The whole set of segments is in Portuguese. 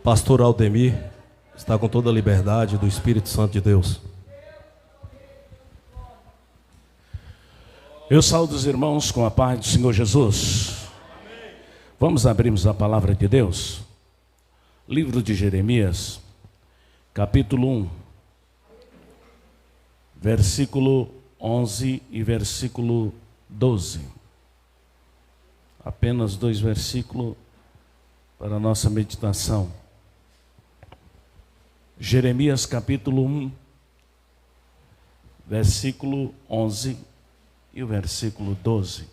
Pastor Aldemir está com toda a liberdade do Espírito Santo de Deus. Eu saúdo os irmãos com a paz do Senhor Jesus. Vamos abrirmos a palavra de Deus. Livro de Jeremias, capítulo 1, versículo 11 e versículo 12. Apenas 2 versículos para a nossa meditação. Jeremias capítulo 1, versículo 11 e o versículo 12.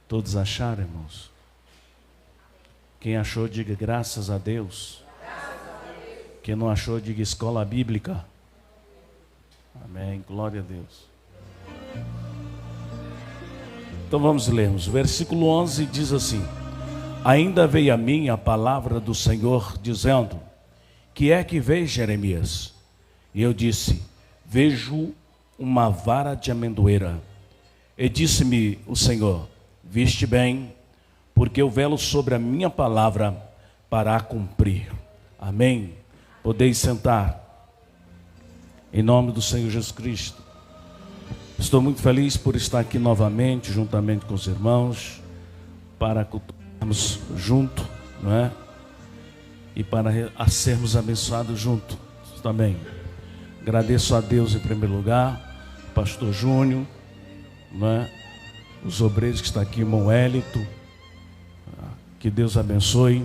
Todos acharam, irmãos? Quem achou, diga graças a Deus. Quem não achou, diga escola bíblica. Amém, glória a Deus. Então vamos lermos. O versículo 11 diz assim: Ainda veio a mim a palavra do Senhor, dizendo: Que é que vês, Jeremias? E eu disse: Vejo uma vara de amendoeira. E disse-me o Senhor: Viste bem, porque eu velo sobre a minha palavra para a cumprir. Amém. Podeis sentar. Em nome do Senhor Jesus Cristo. Estou muito feliz por estar aqui novamente, juntamente com os irmãos, para cultuarmos junto, não é? E para sermos abençoados juntos também. Agradeço a Deus em primeiro lugar, pastor Júnior, não é? Os obreiros que estão aqui, irmão Hélito, que Deus abençoe.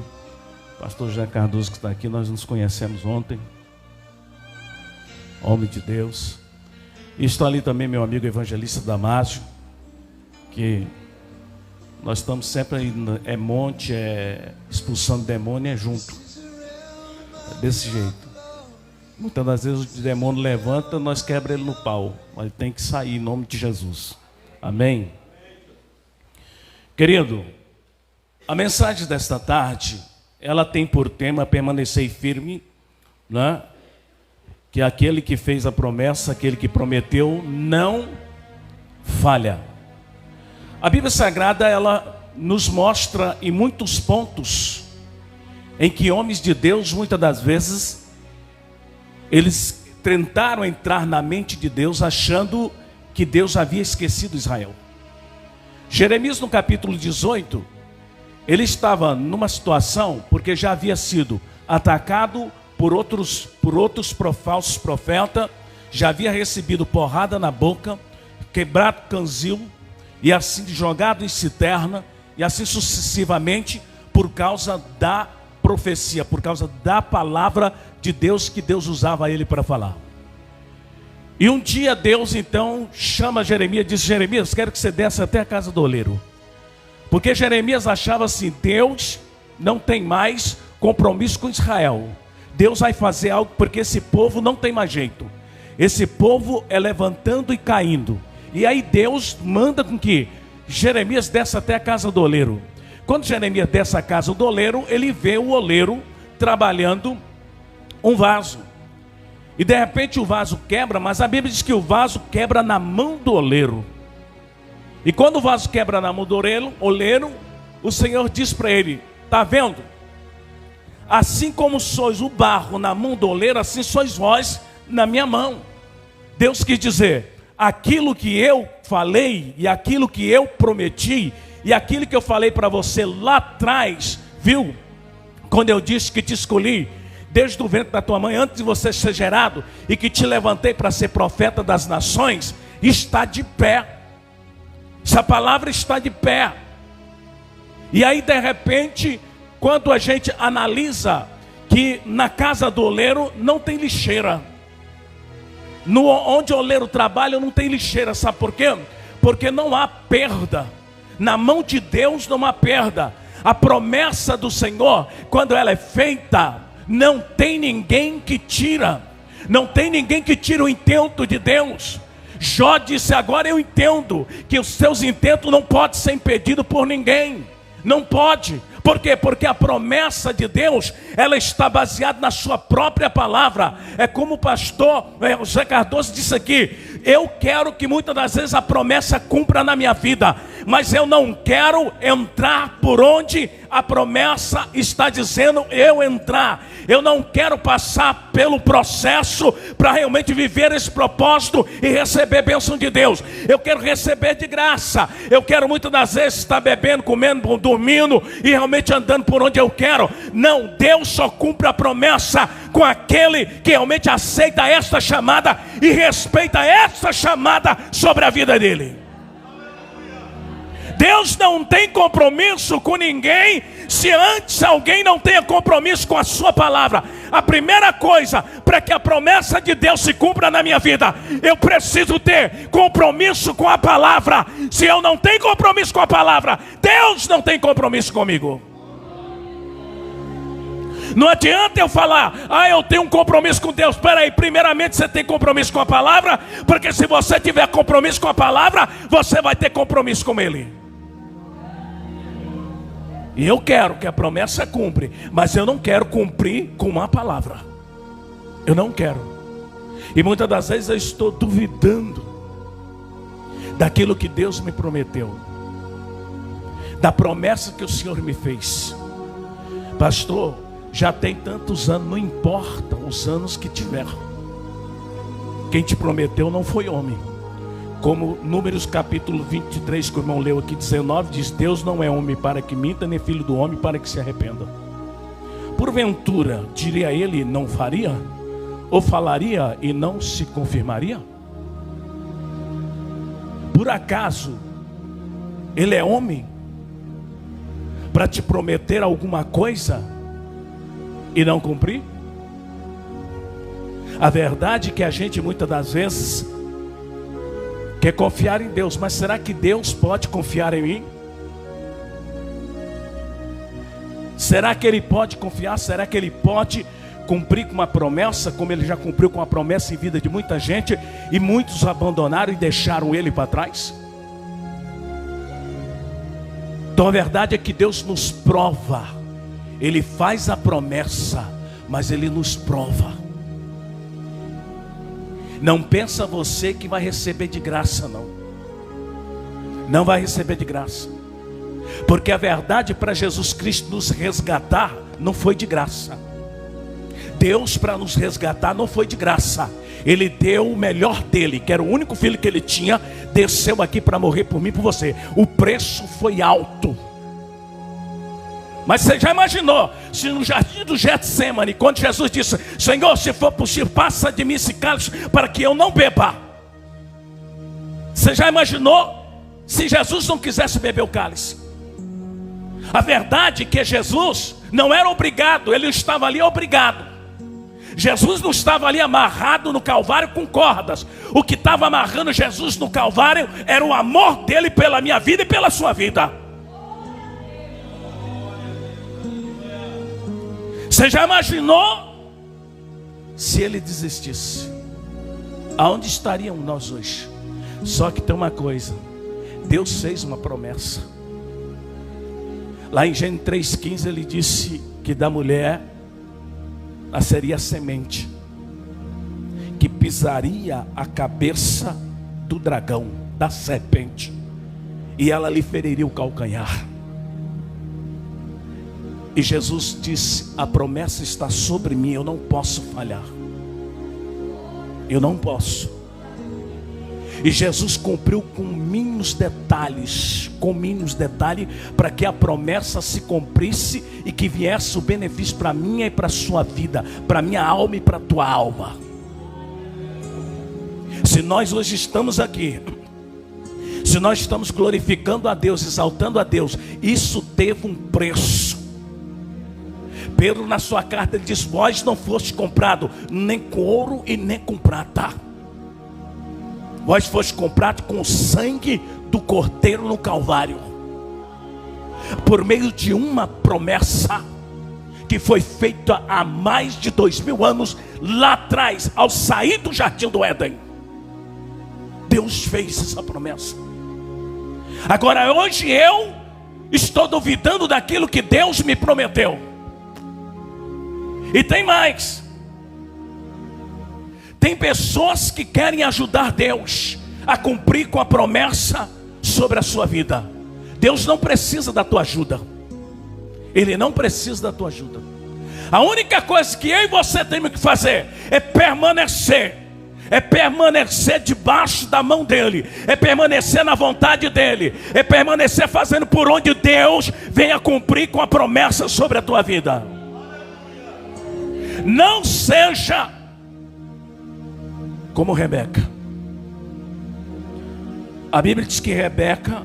Pastor José Cardoso que está aqui, nós nos conhecemos ontem, homem de Deus. E está ali também meu amigo evangelista Damásio, que nós estamos sempre aí, é monte, é expulsando demônio, é junto. É desse jeito. Muitas das vezes o demônio levanta, nós quebra ele no pau. Mas tem que sair em nome de Jesus. Amém? Querido, a mensagem desta tarde, ela tem por tema permanecer firme, né? Que aquele que fez a promessa, aquele que prometeu, não falha. A Bíblia Sagrada, ela nos mostra em muitos pontos em que homens de Deus, muitas das vezes, eles tentaram entrar na mente de Deus achando que Deus havia esquecido Israel. Jeremias no capítulo 18, ele estava numa situação, porque já havia sido atacado por outros falsos profetas, já havia recebido porrada na boca, quebrado canzil, e assim jogado em cisterna, e assim sucessivamente, por causa da profecia, por causa da palavra de Deus que Deus usava ele para falar. E um dia Deus então chama Jeremias e diz: Jeremias, quero que você desça até a casa do oleiro. Porque Jeremias achava assim: Deus não tem mais compromisso com Israel. Deus vai fazer algo porque esse povo não tem mais jeito. Esse povo é levantando e caindo. E aí Deus manda com que Jeremias desça até a casa do oleiro. Quando Jeremias desce à casa do oleiro, ele vê o oleiro trabalhando um vaso. E de repente o vaso quebra, mas a Bíblia diz que o vaso quebra na mão do oleiro. E quando o vaso quebra na mão do oleiro, o Senhor diz para ele: está vendo? Assim como sois o barro na mão do oleiro, assim sois vós na minha mão. Deus quis dizer: aquilo que eu falei, e aquilo que eu prometi, e aquilo que eu falei para você lá atrás, viu? Quando eu disse que te escolhi desde o ventre da tua mãe, antes de você ser gerado, e que te levantei para ser profeta das nações, está de pé. Essa palavra está de pé. E aí de repente, quando a gente analisa que na casa do oleiro não tem lixeira, onde o oleiro trabalha não tem lixeira, sabe por quê? Porque não há perda. Na mão de Deus não há perda. A promessa do Senhor, quando ela é feita, não tem ninguém que tira. Não tem ninguém que tira o intento de Deus. Jó disse: agora eu entendo que os seus intentos não podem ser impedidos por ninguém. Não pode. Por quê? Porque a promessa de Deus, ela está baseada na sua própria palavra. É como o pastor José Cardoso disse aqui: eu quero que muitas das vezes a promessa cumpra na minha vida, mas eu não quero entrar por onde a promessa está dizendo eu entrar. Eu não quero passar pelo processo para realmente viver esse propósito e receber a bênção de Deus. Eu quero receber de graça. Eu quero muitas das vezes estar bebendo, comendo, dormindo e realmente andando por onde eu quero. Não, Deus só cumpre a promessa com aquele que realmente aceita esta chamada e respeita esta chamada sobre a vida dele. Deus não tem compromisso com ninguém se antes alguém não tenha compromisso com a sua palavra. A primeira coisa para que a promessa de Deus se cumpra na minha vida, eu preciso ter compromisso com a palavra. Se eu não tenho compromisso com a palavra, Deus não tem compromisso comigo. Não adianta eu falar, eu tenho um compromisso com Deus. Espera aí, primeiramente você tem compromisso com a palavra, porque se você tiver compromisso com a palavra, você vai ter compromisso com Ele. E eu quero que a promessa cumpra, mas eu não quero cumprir com uma palavra. Eu não quero. E muitas das vezes eu estou duvidando daquilo que Deus me prometeu, da promessa que o Senhor me fez. Pastor, já tem tantos anos, não importa os anos que tiver. Quem te prometeu não foi homem. Como Números capítulo 23, que o irmão leu aqui, 19, diz: Deus não é homem para que minta, nem filho do homem para que se arrependa. Porventura, diria ele, não faria? Ou falaria e não se confirmaria? Por acaso ele é homem para te prometer alguma coisa e não cumprir? A verdade é que a gente muitas das vezes quer confiar em Deus, mas será que Deus pode confiar em mim? Será que Ele pode confiar? Será que Ele pode cumprir com uma promessa, como Ele já cumpriu com a promessa em vida de muita gente, e muitos abandonaram e deixaram Ele para trás? Então a verdade é que Deus nos prova. Ele faz a promessa, mas Ele nos prova. Não pensa você que vai receber de graça, não. Não vai receber de graça. Porque a verdade, para Jesus Cristo nos resgatar, não foi de graça. Deus, para nos resgatar, não foi de graça. Ele deu o melhor dele, que era o único filho que ele tinha, desceu aqui para morrer por mim e por você. O preço foi alto. Mas você já imaginou, se no jardim do Getsemane, quando Jesus disse: Senhor, se for possível, passa de mim esse cálice para que eu não beba. Você já imaginou se Jesus não quisesse beber o cálice? A verdade é que Jesus não era obrigado, ele estava ali obrigado. Jesus não estava ali amarrado no Calvário com cordas. O que estava amarrando Jesus no Calvário era o amor dele pela minha vida e pela sua vida. Você já imaginou se ele desistisse? Aonde estaríamos nós hoje? Só que tem uma coisa: Deus fez uma promessa. Lá em Gênesis 3,15 ele disse que da mulher nasceria a semente que pisaria a cabeça do dragão, da serpente, e ela lhe feriria o calcanhar. E Jesus disse: a promessa está sobre mim, eu não posso falhar. Eu não posso. E Jesus cumpriu com mínimos detalhes, para que a promessa se cumprisse e que viesse o benefício para minha e para a sua vida, para minha alma e para a tua alma. Se nós hoje estamos aqui, se nós estamos glorificando a Deus, exaltando a Deus, isso teve um preço. Pedro, na sua carta, ele diz: vós não foste comprado nem com ouro e nem com prata. Vós foste comprado com o sangue do Cordeiro no Calvário, por meio de uma promessa que foi feita há mais de 2000 anos, lá atrás, ao sair do jardim do Éden. Deus fez essa promessa. Agora hoje eu estou duvidando daquilo que Deus me prometeu. E tem mais. Tem pessoas que querem ajudar Deus a cumprir com a promessa sobre a sua vida. Deus não precisa da tua ajuda. Ele não precisa da tua ajuda. A única coisa que eu e você temos que fazer é permanecer. É permanecer debaixo da mão dele. É permanecer na vontade dele. É permanecer fazendo por onde Deus venha cumprir com a promessa sobre a tua vida. Não seja como Rebeca. A Bíblia diz que Rebeca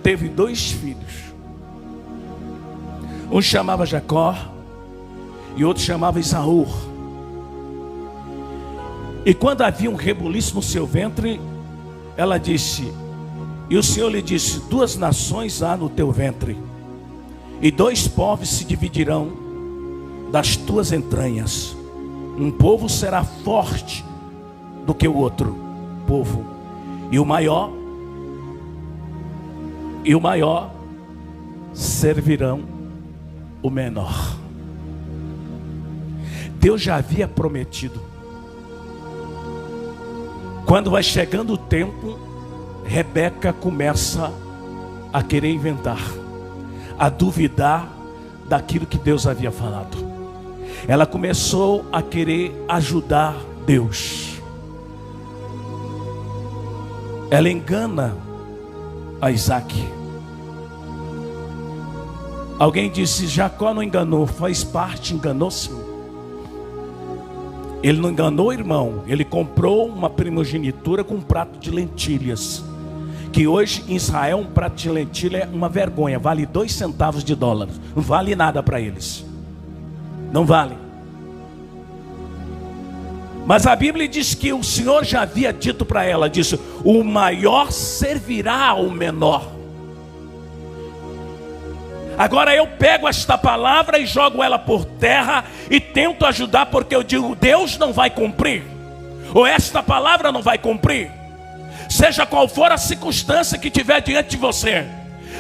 teve 2 filhos. Um chamava Jacó e outro chamava Esaú. E quando havia um rebuliço no seu ventre, ela disse, e o Senhor lhe disse: 2 nações há no teu ventre, e 2 povos se dividirão das tuas entranhas. Um povo será forte do que o outro povo, e o maior servirão o menor. Deus já havia prometido. Quando vai chegando o tempo, Rebeca começa a querer inventar, a duvidar daquilo que Deus havia falado. Ela começou a querer ajudar Deus. Ela engana a Isaac. Alguém disse: Jacó não enganou, faz parte, enganou-se. Ele não enganou, irmão. Ele comprou uma primogenitura com um prato de lentilhas, que hoje em Israel um prato de lentilha é uma vergonha, vale 2 centavos de dólar. Não vale nada para eles. Não vale. Mas a Bíblia diz que o Senhor já havia dito para ela, disse: o maior servirá ao menor. Agora eu pego esta palavra e jogo ela por terra e tento ajudar, porque eu digo: Deus não vai cumprir, ou esta palavra não vai cumprir. Seja qual for a circunstância que tiver diante de você,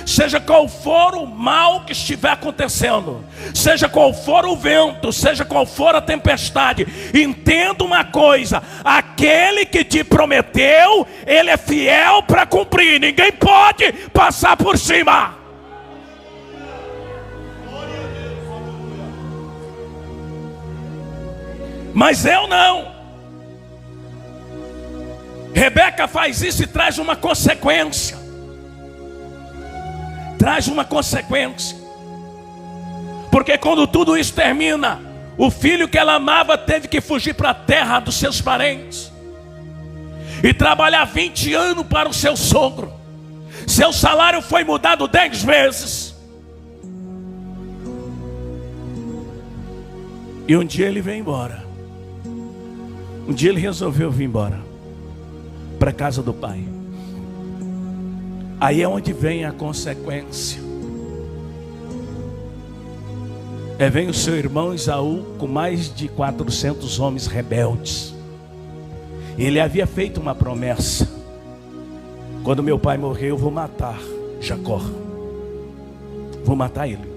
seja qual for o mal que estiver acontecendo, seja qual for o vento, seja qual for a tempestade, entenda uma coisa: aquele que te prometeu, ele é fiel para cumprir. Ninguém pode passar por cima. Mas eu não. Rebeca faz isso e traz uma consequência. Traz uma consequência. Porque quando tudo isso termina, o filho que ela amava teve que fugir para a terra dos seus parentes e trabalhar 20 anos para o seu sogro. Seu salário foi mudado 10 vezes. E um dia ele veio embora. Um dia ele resolveu vir embora para a casa do pai. Aí é onde vem a consequência. Vem o seu irmão Esaú com mais de 400 homens rebeldes. Ele havia feito uma promessa: quando meu pai morrer eu vou matar Jacó. Vou matar ele.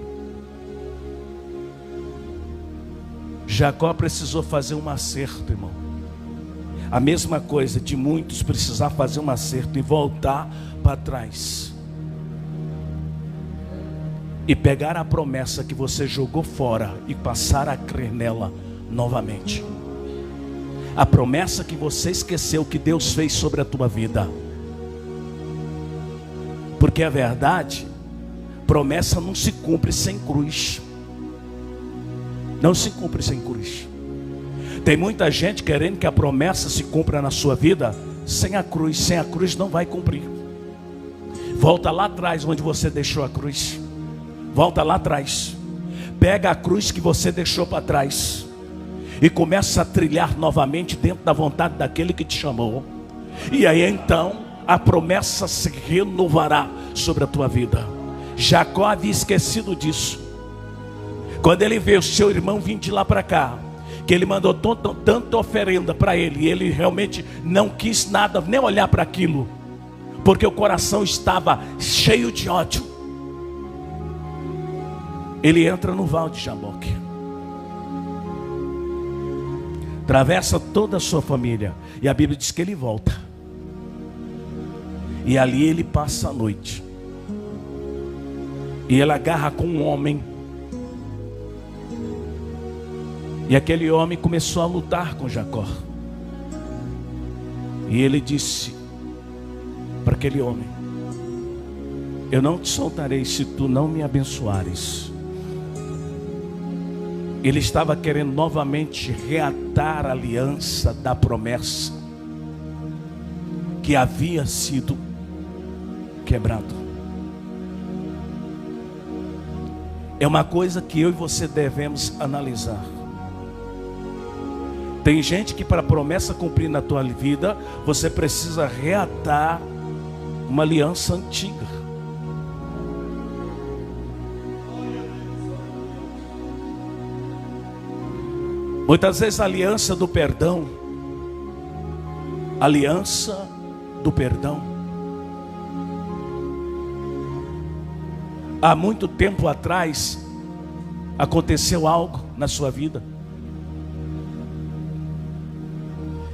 Jacó precisou fazer um acerto, irmão. A mesma coisa de muitos precisar fazer um acerto e voltar para trás e pegar a promessa que você jogou fora e passar a crer nela novamente. A promessa que você esqueceu que Deus fez sobre a tua vida. Porque a verdade, promessa não se cumpre sem cruz. Não se cumpre sem cruz. Tem muita gente querendo que a promessa se cumpra na sua vida sem a cruz. Sem a cruz não vai cumprir. Volta lá atrás onde você deixou a cruz. Volta lá atrás. Pega a cruz que você deixou para trás e começa a trilhar novamente dentro da vontade daquele que te chamou. E aí então a promessa se renovará sobre a tua vida. Jacó havia esquecido disso. Quando ele vê o seu irmão vir de lá para cá, que ele mandou tanta oferenda para ele, e ele realmente não quis nada, nem olhar para aquilo, porque o coração estava cheio de ódio. Ele entra no Val de Jaboque, atravessa toda a sua família, e a Bíblia diz que ele volta, e ali ele passa a noite. E ele agarra com um homem. E aquele homem começou a lutar com Jacó. E ele disse para aquele homem: eu não te soltarei se tu não me abençoares. Ele estava querendo novamente reatar a aliança da promessa que havia sido quebrado. É uma coisa que eu e você devemos analisar. Tem gente que para a promessa cumprir na tua vida, você precisa reatar uma aliança antiga. Muitas vezes a aliança do perdão, aliança do perdão. Há muito tempo atrás aconteceu algo na sua vida.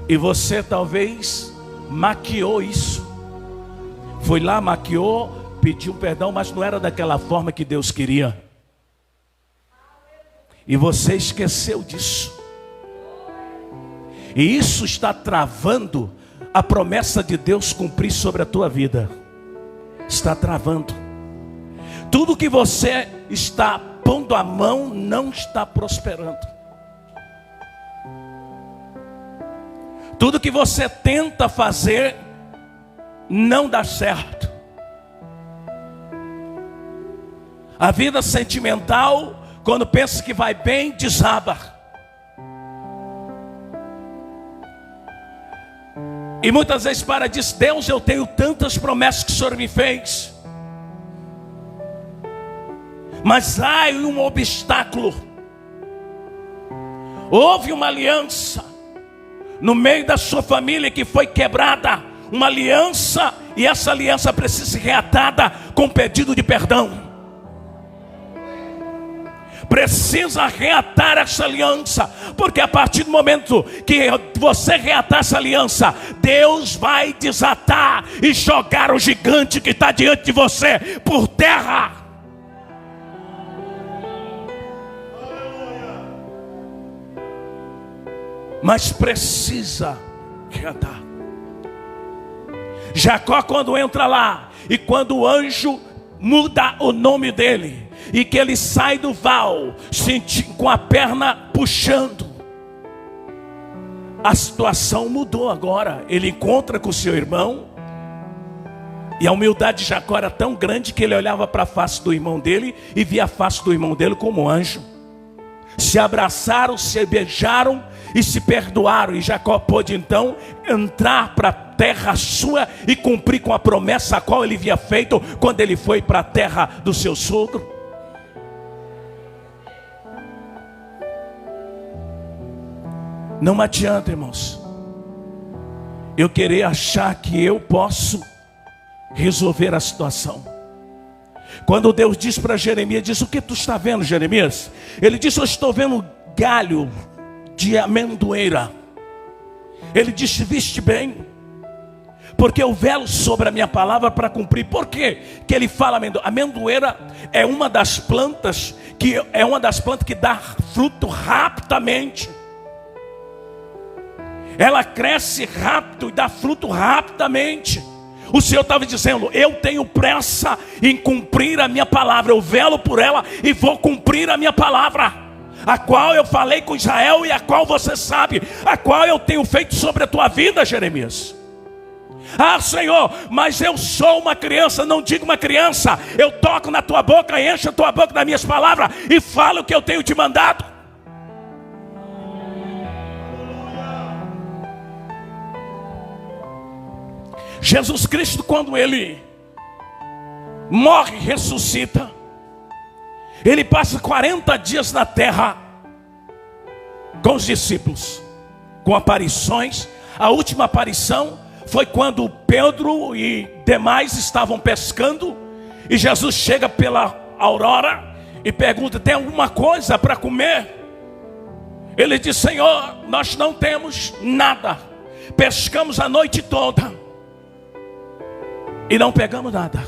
E você talvez maquiou isso. Foi lá, maquiou, pediu perdão, mas não era daquela forma que Deus queria. E você esqueceu disso. E isso está travando a promessa de Deus cumprir sobre a tua vida. Está travando. Tudo que você está pondo a mão não está prosperando. Tudo que você tenta fazer não dá certo. A vida sentimental, quando pensa que vai bem, desaba. E muitas vezes para e diz: Deus, eu tenho tantas promessas que o Senhor me fez, mas há um obstáculo. Houve uma aliança no meio da sua família que foi quebrada. Uma aliança, e essa aliança precisa ser reatada com pedido de perdão. Precisa reatar essa aliança, porque a partir do momento que você reatar essa aliança, Deus vai desatar e jogar o gigante que está diante de você por terra. Mas precisa reatar. Jacó, quando entra lá, e quando o anjo muda o nome dele, e que ele sai do val com a perna puxando, a situação mudou agora. Ele encontra com o seu irmão, e a humildade de Jacó era tão grande que ele olhava para a face do irmão dele e via a face do irmão dele como anjo. Se abraçaram, se beijaram e se perdoaram. E Jacó pôde então entrar para a terra sua e cumprir com a promessa a qual ele havia feito quando ele foi para a terra do seu sogro. Não adianta, irmãos, eu querer achar que eu posso resolver a situação. Quando Deus diz para Jeremias, diz: o que tu está vendo, Jeremias? Ele disse: eu estou vendo galho de amendoeira. Ele disse: viste bem, porque eu velo sobre a minha palavra para cumprir. Por quê que ele fala amendoeira? Amendoeira é uma das plantas que dá fruto rapidamente. Ela cresce rápido e dá fruto rapidamente. O Senhor estava dizendo: eu tenho pressa em cumprir a minha palavra. Eu velo por ela e vou cumprir a minha palavra, a qual eu falei com Israel e a qual você sabe, a qual eu tenho feito sobre a tua vida, Jeremias. Ah, Senhor, mas eu sou uma criança. Não digo uma criança. Eu toco na tua boca, encho a tua boca das minhas palavras e falo o que eu tenho te mandado. Jesus Cristo, quando ele morre e ressuscita, ele passa 40 dias na terra com os discípulos, com aparições. A última aparição foi quando Pedro e demais estavam pescando, e Jesus chega pela aurora e pergunta: tem alguma coisa para comer? Ele diz: Senhor, nós não temos nada, pescamos a noite toda e não pegamos nada.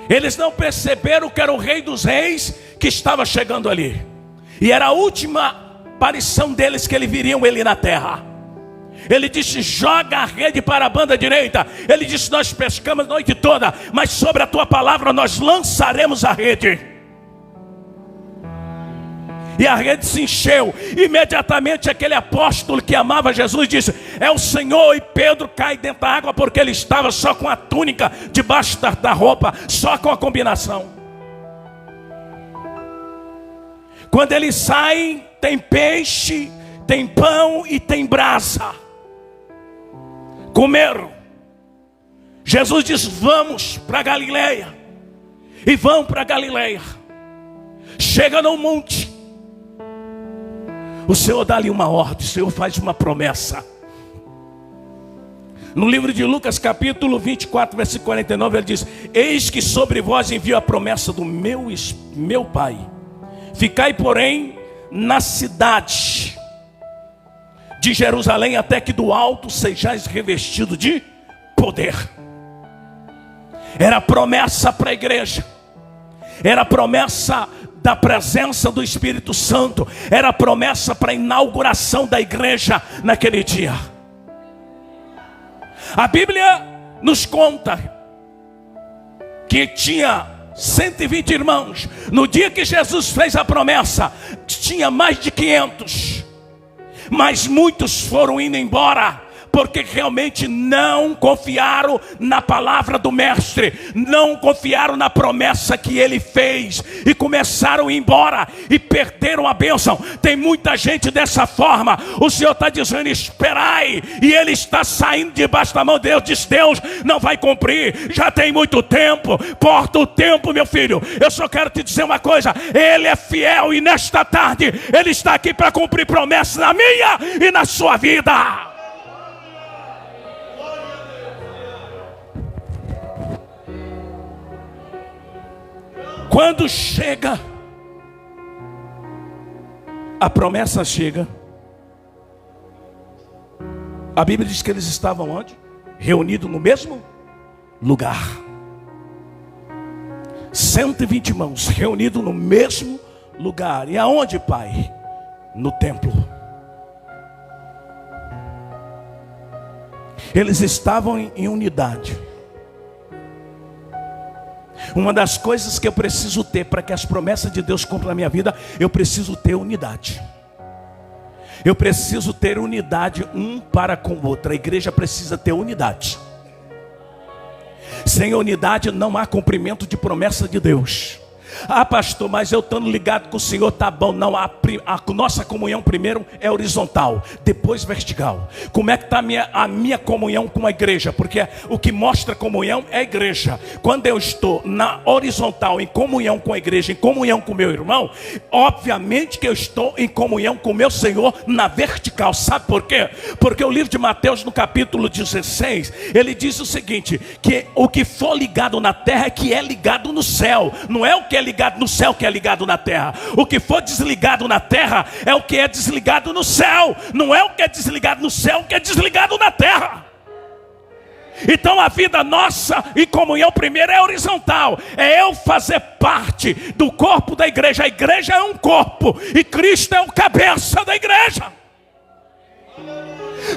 Eles não perceberam que era o Rei dos Reis que estava chegando ali. E era a última aparição deles que eles viriam ele na terra. Ele disse: joga a rede para a banda direita. Ele disse: nós pescamos a noite toda, mas sobre a tua palavra nós lançaremos a rede. E a rede se encheu. Imediatamente aquele apóstolo que amava Jesus disse: é o Senhor. E Pedro cai dentro da água, porque ele estava só com a túnica debaixo da roupa, só com a combinação. Quando eles saem, tem peixe, tem pão e tem brasa. Comeram. Jesus disse: vamos para Galileia. E vão para Galileia. Chega no monte. O Senhor dá-lhe uma ordem, o Senhor faz uma promessa. No livro de Lucas, capítulo 24, versículo 49, ele diz: eis que sobre vós envio a promessa do meu Pai. Ficai, porém, na cidade de Jerusalém, até que do alto sejais revestido de poder. Era promessa para a igreja. Era promessa da presença do Espírito Santo. Era promessa para a inauguração da igreja naquele dia. A Bíblia nos conta que tinha 120 irmãos. No dia que Jesus fez a promessa, tinha mais de 500. Mas muitos foram indo embora, porque realmente não confiaram na palavra do mestre, não confiaram na promessa que ele fez, e começaram a ir embora, e perderam a bênção. Tem muita gente dessa forma. O Senhor está dizendo: esperai, e ele está saindo debaixo da mão de Deus. Diz: Deus não vai cumprir, já tem muito tempo. Porta o tempo, meu filho. Eu só quero te dizer uma coisa: ele é fiel, e nesta tarde ele está aqui para cumprir promessas na minha e na sua vida. Quando chega, a promessa chega. A Bíblia diz que eles estavam onde? Reunidos no mesmo lugar. 120 irmãos reunidos no mesmo lugar. E aonde, Pai? No templo. Eles estavam em unidade. Uma das coisas que eu preciso ter para que as promessas de Deus cumpram na minha vida, eu preciso ter unidade. Eu preciso ter unidade um para com o outro. A igreja precisa ter unidade. Sem unidade não há cumprimento de promessa de Deus. Ah, pastor, mas eu estando ligado com o Senhor, tá bom. Não, a nossa comunhão primeiro é horizontal, depois vertical. Como é que está a minha comunhão com a igreja? Porque o que mostra comunhão é a igreja. Quando eu estou na horizontal, em comunhão com a igreja, em comunhão com o meu irmão, obviamente que eu estou em comunhão com o meu Senhor na vertical. Sabe por quê? Porque o livro de Mateus, no capítulo 16, ele diz o seguinte: que o que for ligado na terra é que é ligado no céu. Não é o que é ligado no céu que é ligado na terra. O que for desligado na terra é o que é desligado no céu. Não é o que é desligado no céu que é desligado na terra. Então a vida nossa em comunhão primeiro é horizontal. É eu fazer parte do corpo da igreja. A igreja é um corpo e Cristo é o cabeça da igreja.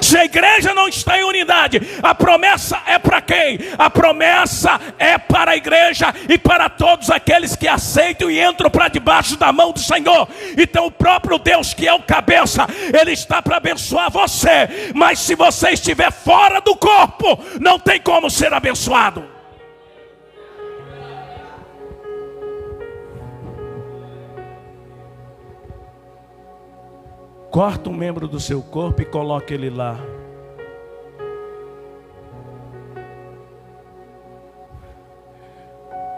Se a igreja não está em unidade, a promessa é para quem? A promessa é para a igreja e para todos aqueles que aceitam e entram para debaixo da mão do Senhor. Então o próprio Deus, que é o cabeça, ele está para abençoar você. Mas se você estiver fora do corpo, não tem como ser abençoado. Corta um membro do seu corpo e coloque ele lá.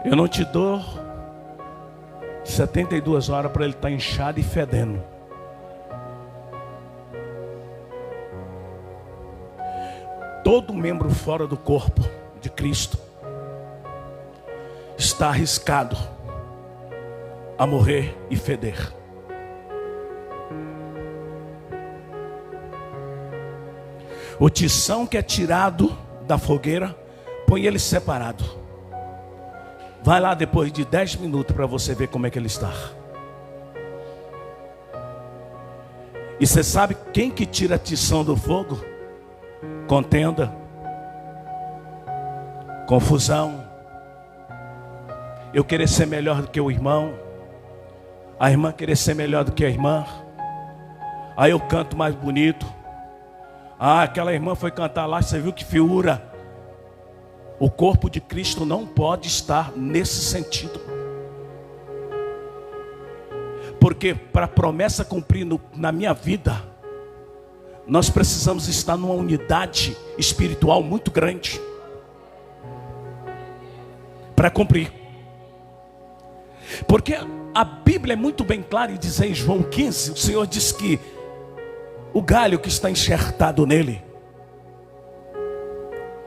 Eu não te dou 72 horas para ele estar inchado e fedendo. Todo membro fora do corpo de Cristo está arriscado a morrer e feder. O tição que é tirado da fogueira, põe ele separado. Vai lá depois de 10 minutos para você ver como é que ele está. E você sabe quem que tira a tição do fogo? Contenda, confusão, eu querer ser melhor do que o irmão, a irmã querer ser melhor do que a irmã. Aí eu canto mais bonito. Aquela irmã foi cantar lá, você viu que figura. O corpo de Cristo não pode estar nesse sentido. Porque para a promessa cumprir na minha vida, nós precisamos estar numa unidade espiritual muito grande para cumprir. Porque a Bíblia é muito bem clara em dizer em João 15, o Senhor diz que o galho que está enxertado nele,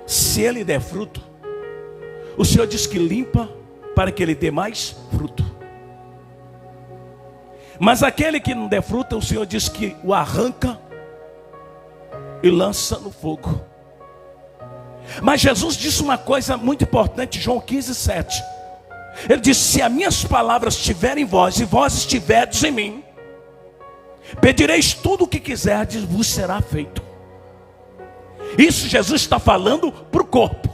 se ele der fruto, o Senhor diz que limpa para que ele dê mais fruto. Mas aquele que não der fruto, o Senhor diz que o arranca e lança no fogo. Mas Jesus disse uma coisa muito importante, João 15, 7. Ele disse: se as minhas palavras estiverem em vós, e vós estiverdes em mim, pedireis tudo o que quiserdes, vos será feito. Isso Jesus está falando para o corpo.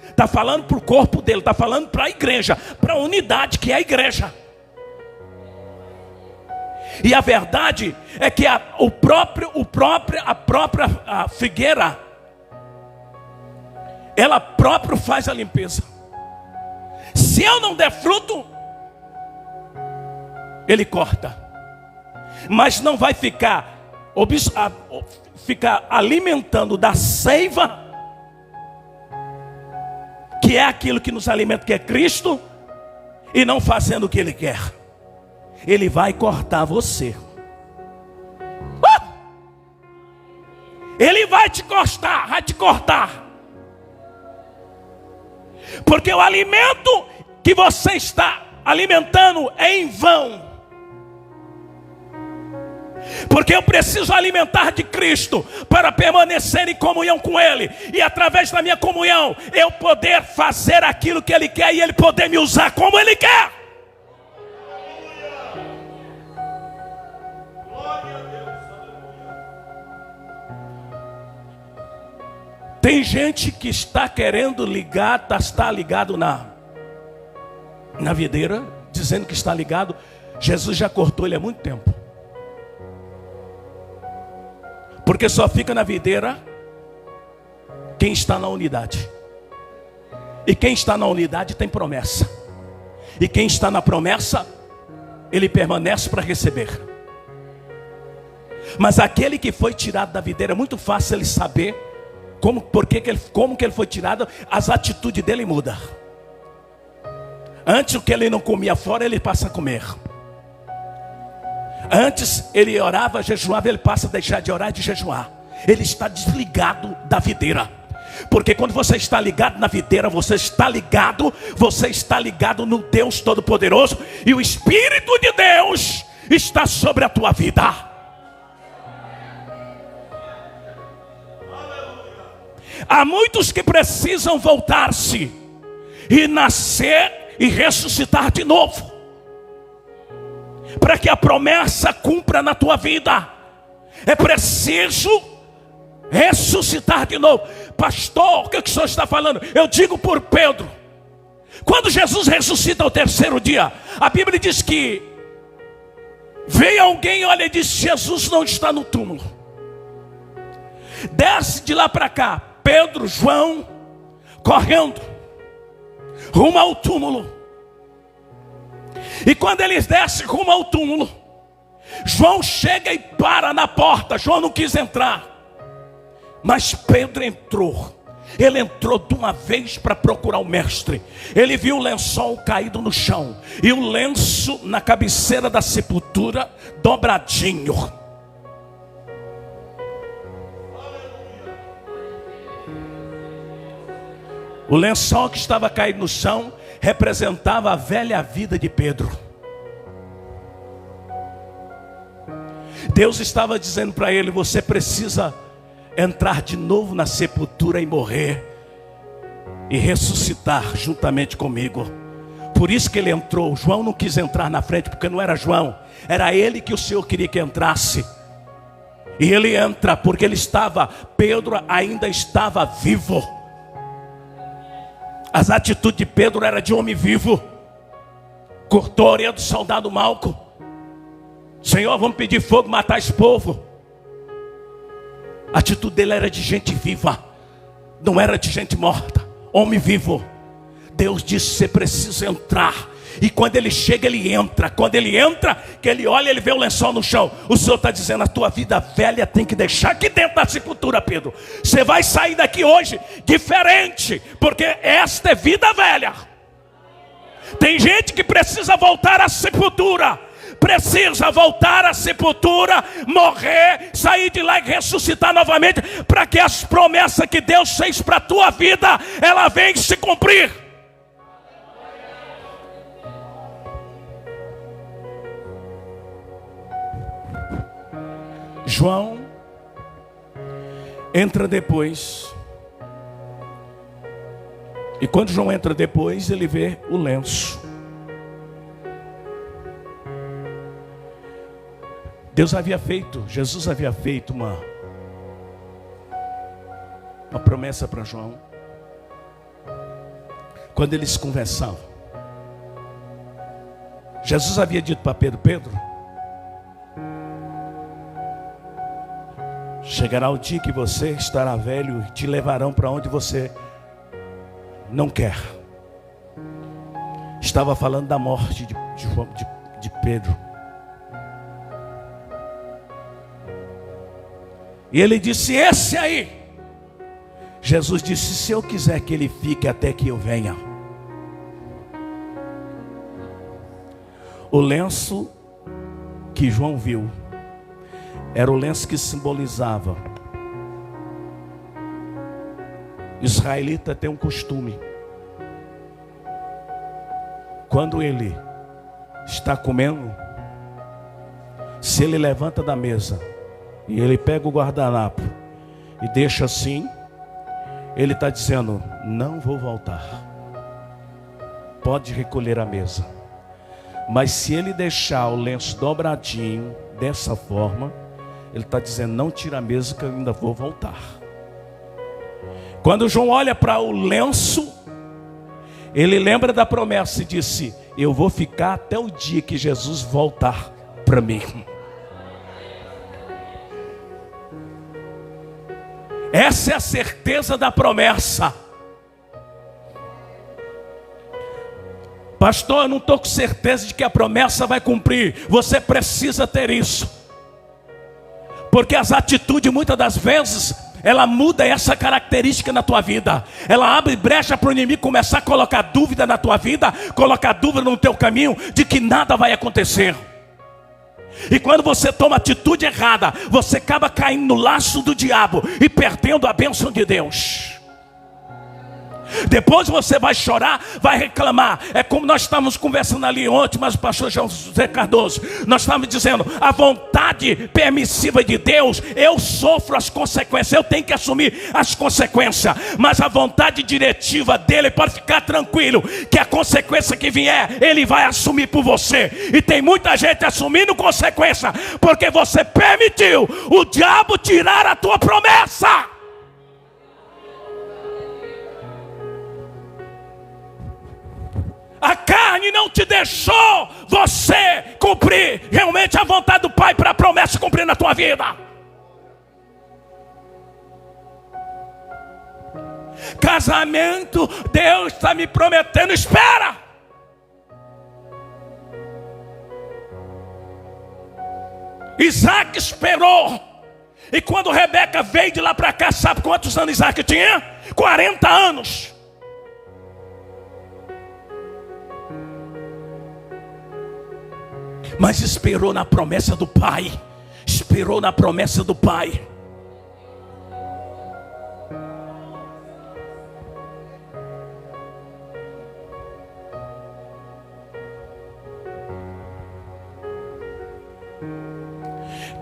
Está falando para o corpo dele, está falando para a igreja, para a unidade que é a igreja. E a verdade é que a própria figueira, ela própria faz a limpeza. Se eu não der fruto, ele corta. Mas não vai ficar alimentando da seiva, que é aquilo que nos alimenta, que é Cristo, e não fazendo o que ele quer. Ele vai cortar você. Ele vai te cortar. Porque o alimento que você está alimentando é em vão. Porque eu preciso alimentar de Cristo para permanecer em comunhão com Ele. E através da minha comunhão, eu poder fazer aquilo que Ele quer e Ele poder me usar como Ele quer. Tem gente que está querendo ligar, está ligado na videira, dizendo que está ligado. Jesus já cortou ele há muito tempo. Porque só fica na videira quem está na unidade. E quem está na unidade tem promessa. E quem está na promessa, ele permanece para receber. Mas aquele que foi tirado da videira, é muito fácil ele saber como que ele foi tirado. As atitudes dele mudam. Antes o que ele não comia fora, ele passa a comer. Antes ele orava, jejuava, ele passa a deixar de orar e de jejuar. Ele está desligado da videira. Porque quando você está ligado na videira, você está ligado no Deus Todo-Poderoso. E o Espírito de Deus está sobre a tua vida. Há muitos que precisam voltar-se e nascer e ressuscitar de novo, para que a promessa cumpra na tua vida. É preciso ressuscitar de novo. Pastor, o que o senhor está falando? Eu digo por Pedro. Quando Jesus ressuscita ao terceiro dia, a Bíblia diz que veio alguém, olha, e disse: Jesus não está no túmulo. Desce de lá para cá Pedro, João, correndo rumo ao túmulo. E quando eles descem rumo ao túmulo, João chega e para na porta. João não quis entrar, mas Pedro entrou. Ele entrou de uma vez para procurar o mestre. Ele viu o lençol caído no chão e o lenço na cabeceira da sepultura dobradinho. O lençol que estava caído no chão representava a velha vida de Pedro. Deus estava dizendo para ele: você precisa entrar de novo na sepultura e morrer e ressuscitar juntamente comigo. Por isso que ele entrou. João não quis entrar na frente, porque não era João, era ele que o Senhor queria que entrasse. E ele entra porque Pedro ainda estava vivo. As atitudes de Pedro eram de homem vivo. Cortou a orelha do soldado Malco. Senhor, vamos pedir fogo, matar esse povo. A atitude dele era de gente viva, não era de gente morta. Homem vivo. Deus disse: você precisa entrar. E quando ele chega, ele entra. Quando ele entra, que ele olha, ele vê o lençol no chão. O Senhor está dizendo: a tua vida velha tem que deixar aqui dentro da sepultura, Pedro. Você vai sair daqui hoje diferente, porque esta é vida velha. Tem gente que precisa voltar à sepultura. Precisa voltar à sepultura, morrer, sair de lá e ressuscitar novamente, para que as promessas que Deus fez para a tua vida, ela venha se cumprir. João entra depois. E quando João entra depois, ele vê o lenço. Jesus havia feito uma promessa para João. Quando eles conversavam, Jesus havia dito para Pedro: Pedro, chegará o dia que você estará velho e te levarão para onde você não quer. Estava falando da morte de Pedro. E ele disse: esse aí. Jesus disse: se eu quiser que ele fique até que eu venha. O lenço que João viu era o lenço que simbolizava. Israelita tem um costume. Quando ele está comendo, se ele levanta da mesa e ele pega o guardanapo e deixa assim, ele está dizendo: não vou voltar. Pode recolher a mesa. Mas se ele deixar o lenço dobradinho dessa forma, ele está dizendo: não tira a mesa que eu ainda vou voltar. Quando João olha para o lenço, ele lembra da promessa e disse: eu vou ficar até o dia que Jesus voltar para mim. Essa é a certeza da promessa. Pastor, eu não estou com certeza de que a promessa vai cumprir. Você precisa ter isso. Porque as atitudes, muitas das vezes, ela muda essa característica na tua vida. Ela abre brecha para o inimigo começar a colocar dúvida na tua vida, colocar dúvida no teu caminho, de que nada vai acontecer. E quando você toma atitude errada, você acaba caindo no laço do diabo e perdendo a bênção de Deus. Depois você vai chorar, vai reclamar. É como nós estávamos conversando ali ontem, mas o pastor José Cardoso, nós estávamos dizendo: a vontade permissiva de Deus, eu sofro as consequências, eu tenho que assumir as consequências. Mas a vontade diretiva dele, pode ficar tranquilo, que a consequência que vier, ele vai assumir por você. E tem muita gente assumindo consequência, porque você permitiu o diabo tirar a tua promessa. A carne não te deixou você cumprir realmente a vontade do Pai para a promessa cumprir na tua vida. Casamento, Deus está me prometendo, espera. Isaac esperou. E quando Rebeca veio de lá para cá, sabe quantos anos Isaac tinha? 40 anos. Mas esperou na promessa do Pai. Esperou na promessa do Pai.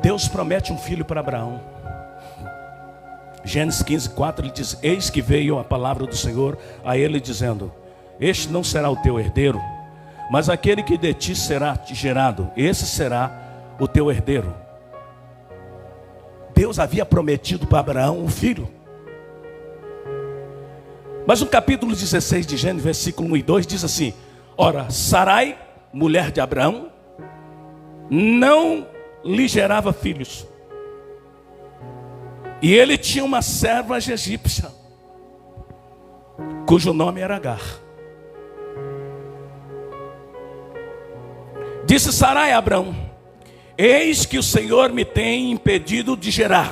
Deus promete um filho para Abraão. Gênesis 15:4, ele diz: eis que veio a palavra do Senhor a ele dizendo: este não será o teu herdeiro, mas aquele que de ti será gerado, esse será o teu herdeiro. Deus havia prometido para Abraão um filho. Mas no capítulo 16 de Gênesis, versículo 1 e 2, diz assim: ora, Sarai, mulher de Abraão, não lhe gerava filhos. E ele tinha uma serva egípcia, cujo nome era Agar. Disse Sarai a Abraão: eis que o Senhor me tem impedido de gerar.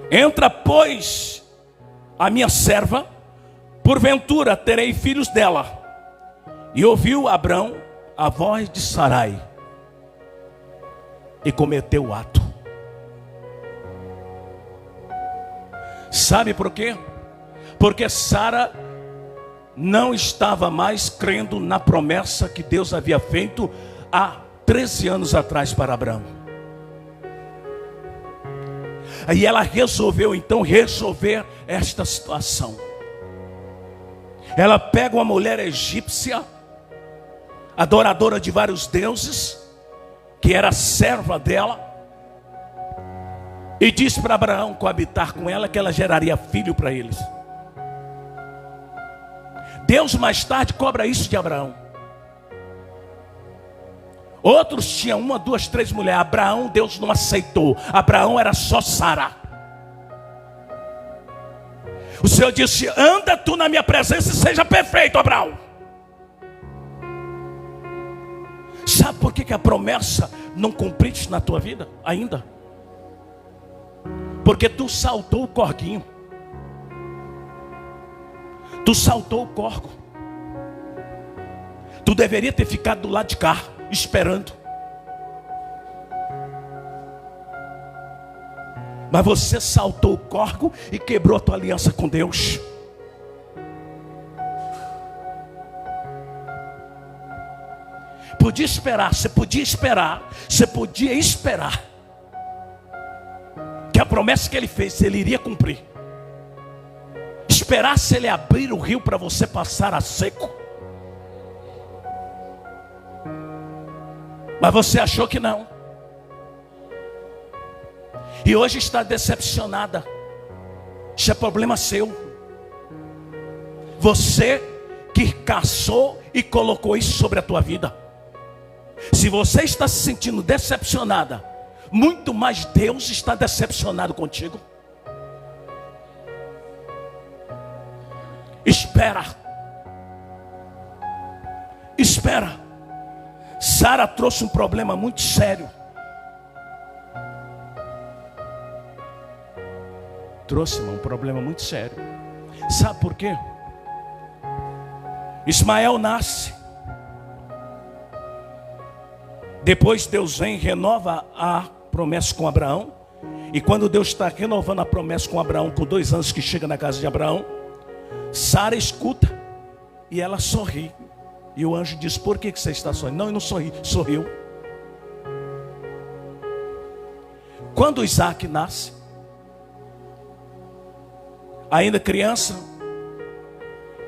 Entra, pois, a minha serva, porventura terei filhos dela. E ouviu Abraão a voz de Sarai, e cometeu o ato. Sabe por quê? Porque Sara não estava mais crendo na promessa que Deus havia feito há 13 anos atrás para Abraão. Aí ela resolveu então resolver esta situação. Ela pega uma mulher egípcia, adoradora de vários deuses, que era serva dela, e diz para Abraão coabitar com ela, que ela geraria filho para eles. Deus mais tarde cobra isso de Abraão. Outros tinham 1, 2, 3 mulheres. Abraão, Deus não aceitou. Abraão era só Sara. O Senhor disse: anda tu na minha presença e seja perfeito, Abraão. Sabe por que a promessa não cumpriste na tua vida ainda? Porque tu saltou o corguinho. Tu saltou o corgo. Tu deveria ter ficado do lado de cá, esperando. Mas você saltou o corgo e quebrou a tua aliança com Deus. Podia esperar, você podia esperar. Você podia esperar que a promessa que ele fez, ele iria cumprir. Esperar se ele abrir o rio para você passar a seco. Mas você achou que não. E hoje está decepcionada. Isso é problema seu. Você que caçou e colocou isso sobre a tua vida. Se você está se sentindo decepcionada, muito mais Deus está decepcionado contigo. Espera. Espera. Sara trouxe um problema muito sério. Trouxe, irmão, um problema muito sério. Sabe por quê? Ismael nasce. Depois Deus vem e renova a promessa com Abraão. E quando Deus está renovando a promessa com Abraão, com 2 anos que chega na casa de Abraão, Sara escuta e ela sorri. E o anjo diz: por que você está sorrindo? Não, eu não sorri, sorriu. Quando Isaac nasce, ainda criança,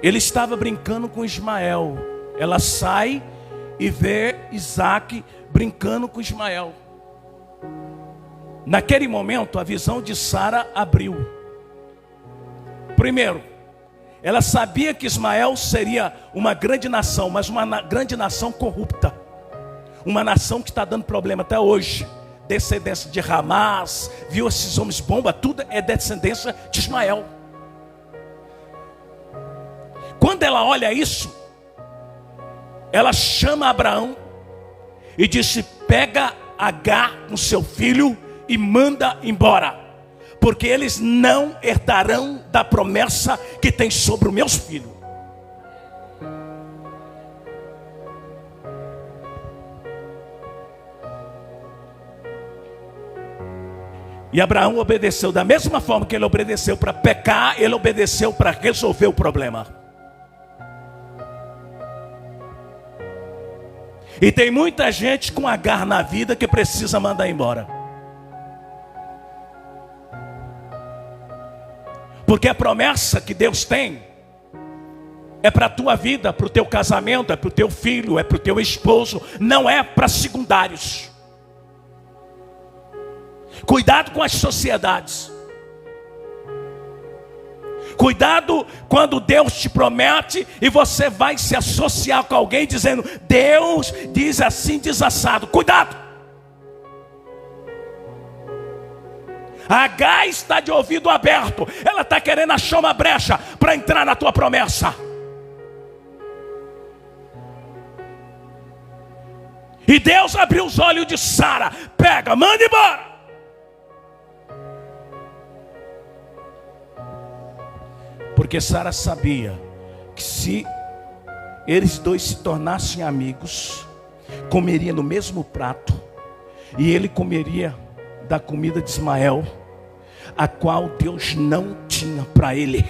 ele estava brincando com Ismael. Ela sai e vê Isaac brincando com Ismael. Naquele momento a visão de Sara abriu. Primeiro, ela sabia que Ismael seria uma grande nação, mas uma grande nação corrupta. Uma nação que está dando problema até hoje. Descendência de Hamas, viu esses homens bomba, tudo é descendência de Ismael. Quando ela olha isso, ela chama Abraão e disse: pega Agar com seu filho e manda embora, porque eles não herdarão da promessa que tem sobre os meus filhos. E Abraão obedeceu da mesma forma que ele obedeceu para pecar, ele obedeceu para resolver o problema. E tem muita gente com Agar na vida que precisa mandar embora. Porque a promessa que Deus tem é para a tua vida, para o teu casamento, é para o teu filho, é para o teu esposo, não é para secundários. Cuidado com as sociedades. Cuidado quando Deus te promete e você vai se associar com alguém dizendo: Deus diz assim, diz assado. Cuidado. A Agar está de ouvido aberto. Ela está querendo achar uma brecha para entrar na tua promessa. E Deus abriu os olhos de Sara. Pega, manda embora. Porque Sara sabia que se eles dois se tornassem amigos, comeria no mesmo prato, e ele comeria da comida de Ismael, a qual Deus não tinha para ele.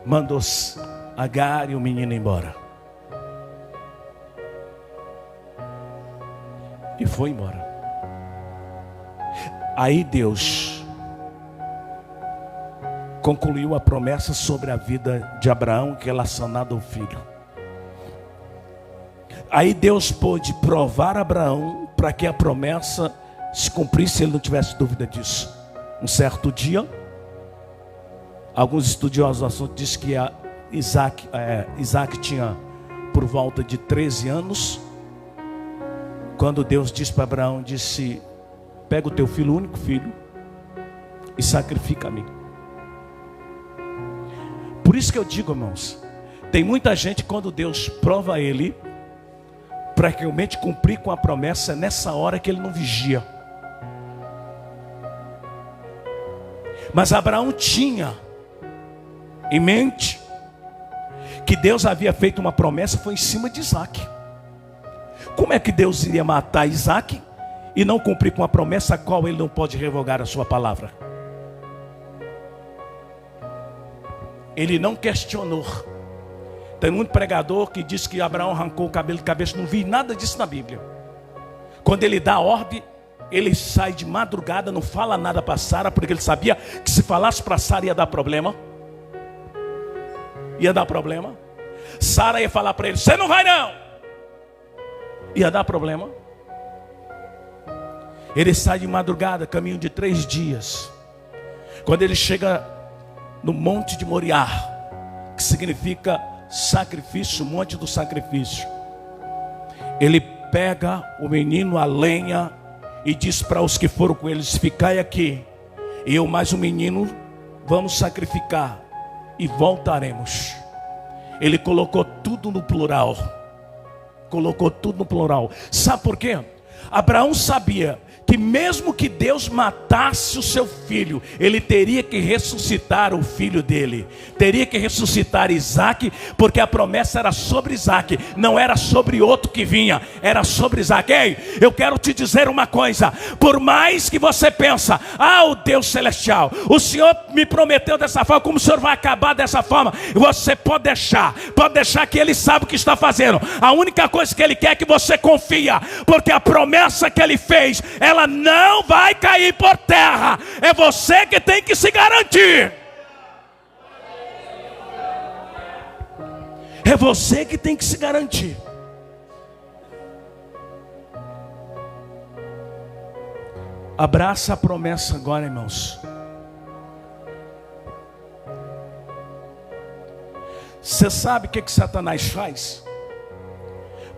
Mandou Agar e o menino embora. E foi embora. Aí Deus concluiu a promessa sobre a vida de Abraão relacionada ao filho. Aí Deus pôde provar Abraão para que a promessa se cumprisse, se ele não tivesse dúvida disso. Um certo dia, alguns estudiosos do assunto dizem que Isaac tinha por volta de 13 anos, quando Deus disse para Abraão, disse: pega o teu filho, o único filho, e sacrifica a mim. Por isso que eu digo, irmãos, tem muita gente, quando Deus prova ele, para realmente cumprir com a promessa, é nessa hora que ele não vigia. Mas Abraão tinha em mente que Deus havia feito uma promessa, foi em cima de Isaac. Como é que Deus iria matar Isaac e não cumprir com a promessa a qual ele não pode revogar a sua palavra? Ele não questionou. Tem muito pregador que diz que Abraão arrancou o cabelo de cabeça. Não vi nada disso na Bíblia. Quando ele dá a ordem, ele sai de madrugada, não fala nada para Sara, porque ele sabia que se falasse para Sara ia dar problema. Ia dar problema. Sara ia falar para ele: você não vai não. Ia dar problema. Ele sai de madrugada, caminho de 3 dias. Quando ele chega no monte de Moriá, que significa sacrifício, monte do sacrifício, ele pega o menino, a lenha, e diz para os que foram com eles: ficai aqui, eu mais o menino vamos sacrificar e voltaremos. Ele colocou tudo no plural. Colocou tudo no plural. Sabe por quê? Abraão sabia que mesmo que Deus matasse o seu filho, ele teria que ressuscitar o filho dele, teria que ressuscitar Isaac, porque a promessa era sobre Isaac, não era sobre outro que vinha, era sobre Isaac. Ei, eu quero te dizer uma coisa: por mais que você pensa, o Deus celestial, o Senhor me prometeu dessa forma, como o Senhor vai acabar dessa forma, você pode deixar que Ele sabe o que está fazendo. A única coisa que Ele quer é que você confia, porque a promessa que Ele fez, ela não vai cair por terra. É você que tem que se garantir. É você que tem que se garantir. Abraça a promessa agora, irmãos. Você sabe o que Satanás faz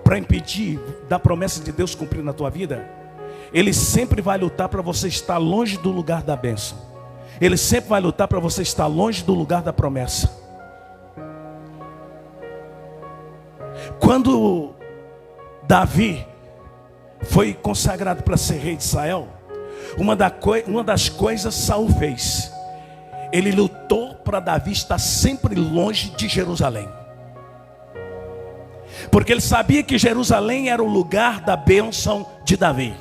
para impedir da promessa de Deus cumprir na tua vida? Ele sempre vai lutar para você estar longe do lugar da bênção. Ele sempre vai lutar para você estar longe do lugar da promessa. Quando Davi foi consagrado para ser rei de Israel, uma das coisas Saul fez, ele lutou para Davi estar sempre longe de Jerusalém, porque ele sabia que Jerusalém era o lugar da bênção de Davi.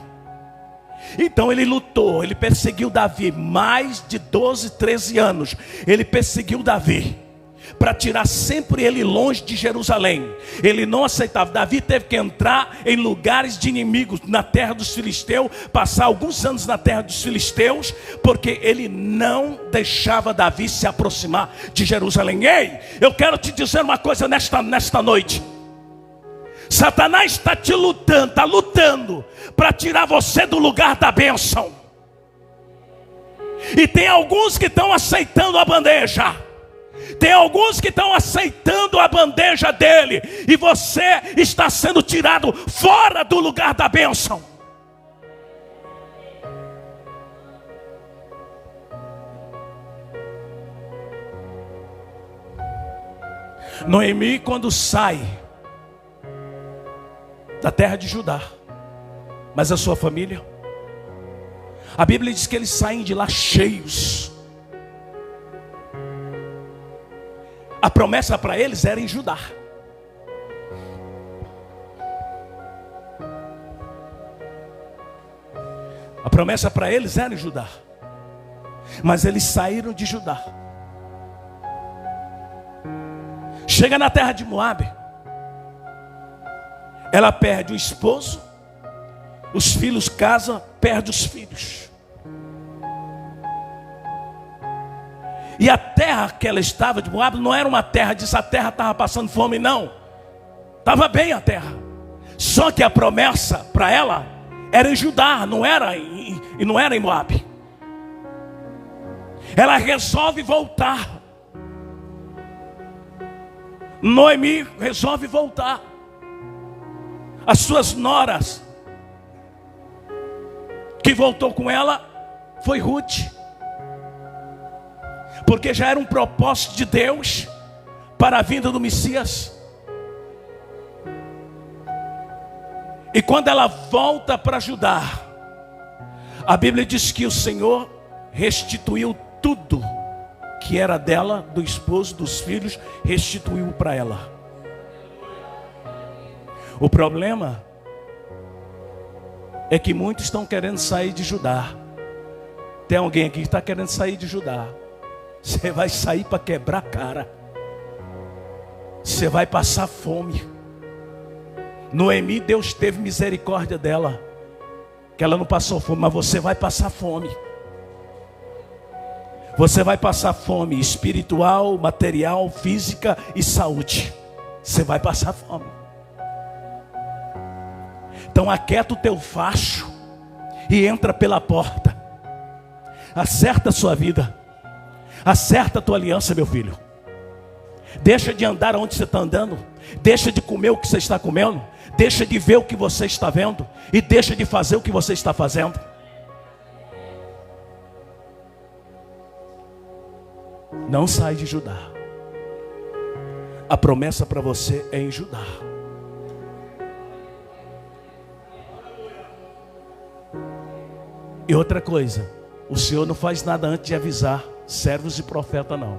Então ele lutou, ele perseguiu Davi, mais de 12, 13 anos, ele perseguiu Davi, para tirar sempre ele longe de Jerusalém. Ele não aceitava. Davi teve que entrar em lugares de inimigos, na terra dos filisteus, passar alguns anos na terra dos filisteus, porque ele não deixava Davi se aproximar de Jerusalém. Ei, eu quero te dizer uma coisa nesta noite. Satanás está lutando para tirar você do lugar da bênção. E tem alguns que estão aceitando a bandeja. Tem alguns que estão aceitando a bandeja dele. E você está sendo tirado fora do lugar da bênção. Noemi, quando sai da terra de Judá, mas a sua família, a Bíblia diz que eles saem de lá cheios. A promessa para eles era em Judá. A promessa para eles era em Judá. Mas eles saíram de Judá. Chega na terra de Moabe. Ela perde o esposo. Os filhos casam, perde os filhos. E a terra que ela estava de Moabe não era uma terra, diz a terra estava passando fome, não. Estava bem a terra. Só que a promessa para ela era em Judá, não era em Moabe. Ela resolve voltar. Noemi resolve voltar. As suas noras, que voltou com ela, foi Ruth. Porque já era um propósito de Deus para a vinda do Messias. E quando ela volta para Judá, a Bíblia diz que o Senhor restituiu tudo que era dela, do esposo, dos filhos, restituiu para ela. O problema é que muitos estão querendo sair de Judá. Tem alguém aqui que está querendo sair de Judá. Você vai sair para quebrar a cara. Você vai passar fome. Noemi, Deus teve misericórdia dela, que ela não passou fome, mas você vai passar fome. Você vai passar fome espiritual, material, física e saúde. Você vai passar fome. Então aquieta o teu facho e entra pela porta. Acerta a sua vida. Acerta a tua aliança, meu filho. Deixa de andar onde você está andando. Deixa de comer o que você está comendo. Deixa de ver o que você está vendo. E deixa de fazer o que você está fazendo. Não sai de Judá. A promessa para você é em Judá. E outra coisa, o Senhor não faz nada antes de avisar servos e profetas, não.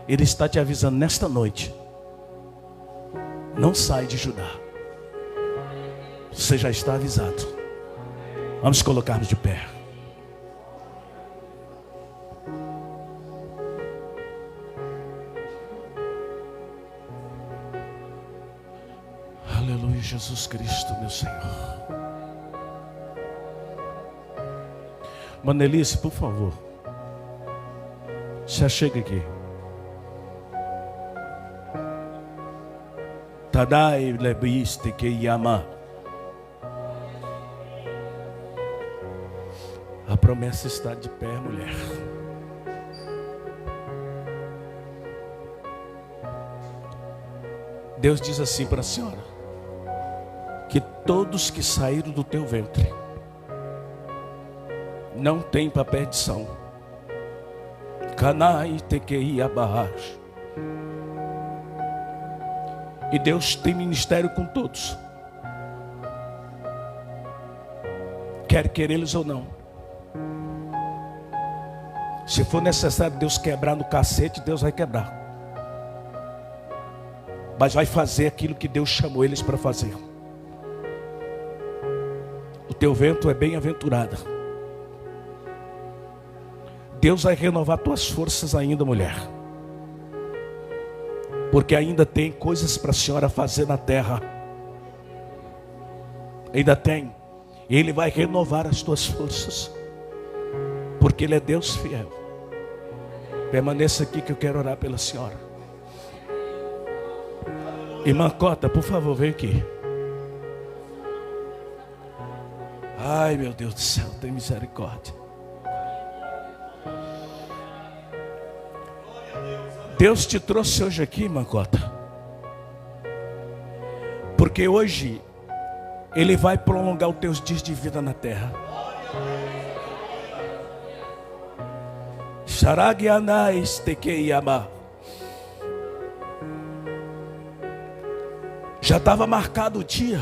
Ele está te avisando nesta noite. Não sai de Judá. Você já está avisado. Vamos colocar-nos de pé. Aleluia, Jesus Cristo, meu Senhor. Manelice, por favor, já chega aqui. Tadai lebiste que yama. A promessa está de pé, mulher. Deus diz assim para a senhora: que todos que saíram do teu ventre não tem para perdição. Canai tequei abaixo. E Deus tem ministério com todos, quer querê-los ou não. Se for necessário Deus quebrar no cacete, Deus vai quebrar. Mas vai fazer aquilo que Deus chamou eles para fazer. O teu vento é bem-aventurada. Deus vai renovar tuas forças ainda, mulher. porque ainda tem coisas para a senhora fazer na terra. Ainda tem. E Ele vai renovar as tuas forças, porque Ele é Deus fiel. Permaneça aqui que eu quero orar pela senhora. Irmã Cota, por favor, vem aqui. Ai, meu Deus do céu, tem misericórdia. Deus te trouxe hoje aqui, irmã Cota, porque hoje Ele vai prolongar os teus dias de vida na terra. Sharagianais tekeyama. Já estava marcado o dia,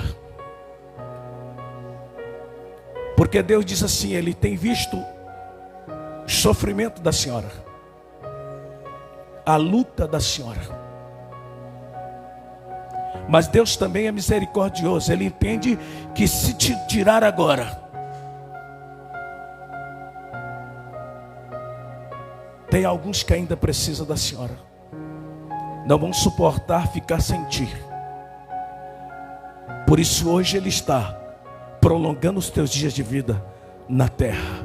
porque Deus diz assim: Ele tem visto o sofrimento da senhora, a luta da senhora. Mas Deus também é misericordioso. Ele entende que se te tirar agora, tem alguns que ainda precisam da senhora, não vão suportar ficar sem ti. Por isso hoje Ele está prolongando os teus dias de vida na terra.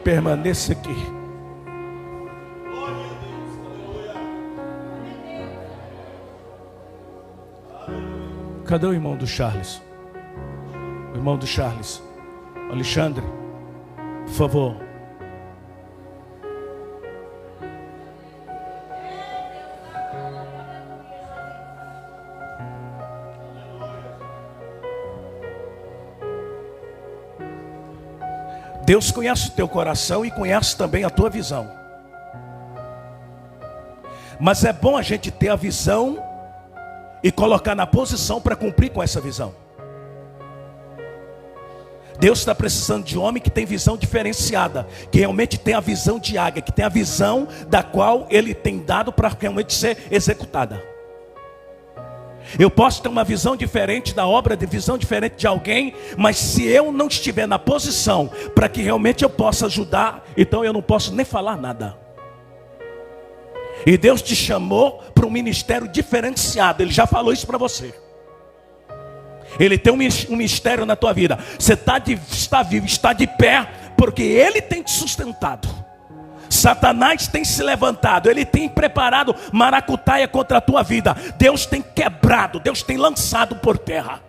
Permaneça aqui. Cadê o irmão do Charles? O irmão do Charles, Alexandre, por favor. Deus conhece o teu coração e conhece também a tua visão. Mas é bom a gente ter a visão e colocar na posição para cumprir com essa visão. Deus está precisando de homem que tem visão diferenciada, que realmente tem a visão de águia, que tem a visão da qual Ele tem dado para realmente ser executada. Eu posso ter uma visão diferente da obra, de visão diferente de alguém, mas se eu não estiver na posição para que realmente eu possa ajudar, então eu não posso nem falar nada. E Deus te chamou para um ministério diferenciado. Ele já falou isso para você. Ele tem um mistério na tua vida. Você está vivo, está de pé, porque Ele tem te sustentado. Satanás tem se levantado, ele tem preparado maracutaia contra a tua vida. Deus tem quebrado, Deus tem lançado por terra.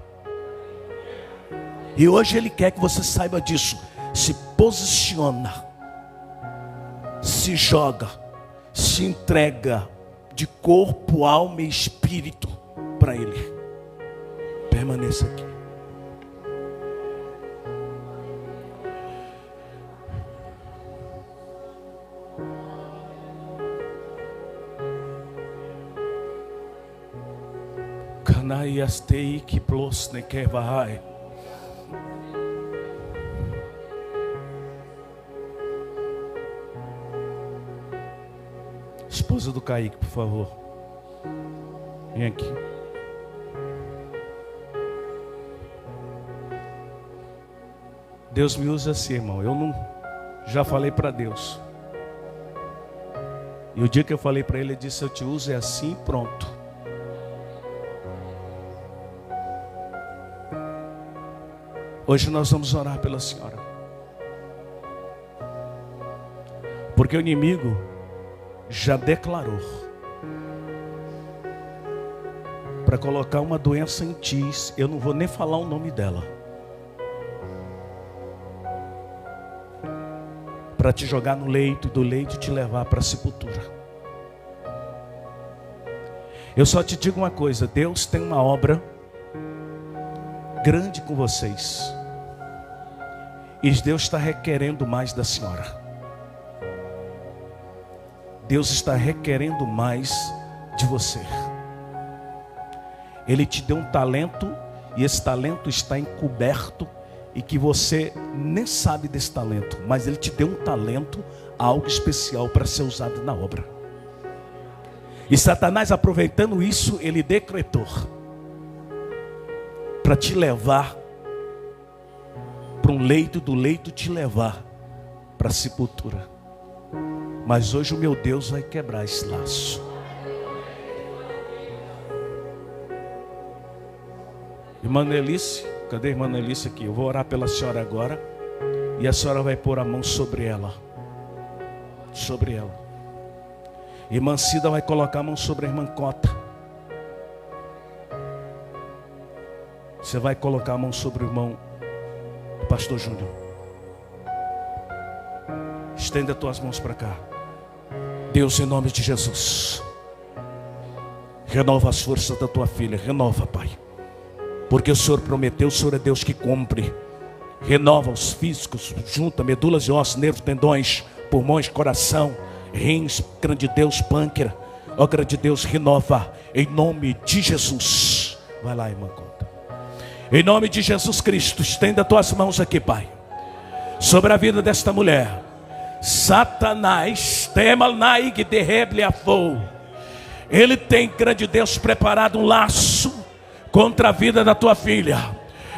E hoje Ele quer que você saiba disso. Se posiciona, se joga, se entrega de corpo, alma e espírito para Ele. Permaneça aqui. Kanaiastei que plosne que vai. Esposa do Kaique, por favor. Vem aqui. Deus me usa assim, irmão. Eu não já falei para Deus. E o dia que eu falei para Ele, Ele disse: eu te uso é assim, pronto. Hoje nós vamos orar pela senhora, porque o inimigo já declarou para colocar uma doença em ti. Eu não vou nem falar o nome dela, para te jogar no leito, e do leito te levar para a sepultura. Eu só te digo uma coisa: Deus tem uma obra grande com vocês, e Deus está requerendo mais da senhora. Deus está requerendo mais de você. Ele te deu um talento, e esse talento está encoberto, e que você nem sabe desse talento, mas Ele te deu um talento, algo especial para ser usado na obra. E Satanás, aproveitando isso, ele decretou para te levar para um leito, do leito te levar para a sepultura. Mas hoje o meu Deus vai quebrar esse laço. Irmã Nelice, cadê a irmã Nelice aqui? Eu vou orar pela senhora agora. E a senhora vai pôr a mão sobre ela. Sobre ela. Irmã Cida vai colocar a mão sobre a irmã Cota. Você vai colocar a mão sobre o irmão Pastor Júnior. Estenda as tuas mãos para cá. Deus, em nome de Jesus, renova as forças da tua filha. Renova, Pai. Porque o Senhor prometeu, o Senhor é Deus que cumpre. Renova os físicos, junta medulas e ossos, nervos, tendões, pulmões, coração, rins, grande Deus, pâncreas. Ó grande Deus, renova em nome de Jesus. Vai lá, irmã Conta. Em nome de Jesus Cristo, estenda as tuas mãos aqui, Pai, sobre a vida desta mulher. Satanás, temalnaig de rebliafou. Ele tem, grande Deus, preparado um laço contra a vida da tua filha.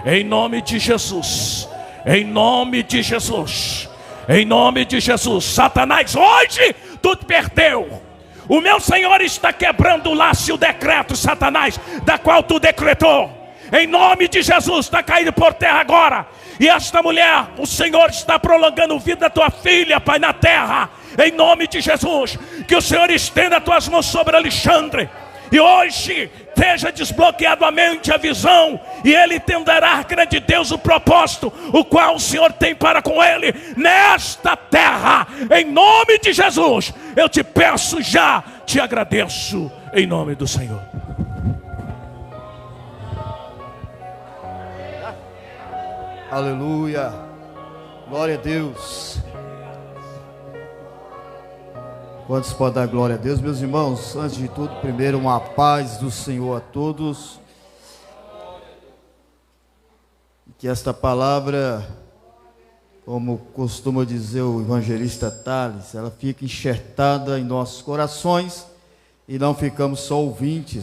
Em nome de Jesus. Em nome de Jesus. Em nome de Jesus. Satanás, hoje tu te perdeu. O meu Senhor está quebrando o laço e o decreto, Satanás, da qual tu decretou. Em nome de Jesus, está caído por terra agora. E esta mulher, o Senhor está prolongando a vida da tua filha, Pai, na terra. Em nome de Jesus, que o Senhor estenda as tuas mãos sobre Alexandre. E hoje esteja desbloqueado a mente, a visão, e ele entenderá, grande Deus, o propósito, o qual o Senhor tem para com ele, nesta terra, em nome de Jesus. Eu te peço já, te agradeço, em nome do Senhor. Aleluia, glória a Deus. Quantos podem dar glória a Deus, meus irmãos? Antes de tudo, primeiro, uma paz do Senhor a todos. Que esta palavra, como costuma dizer o evangelista Tales, ela fica enxertada em nossos corações e não ficamos só ouvintes.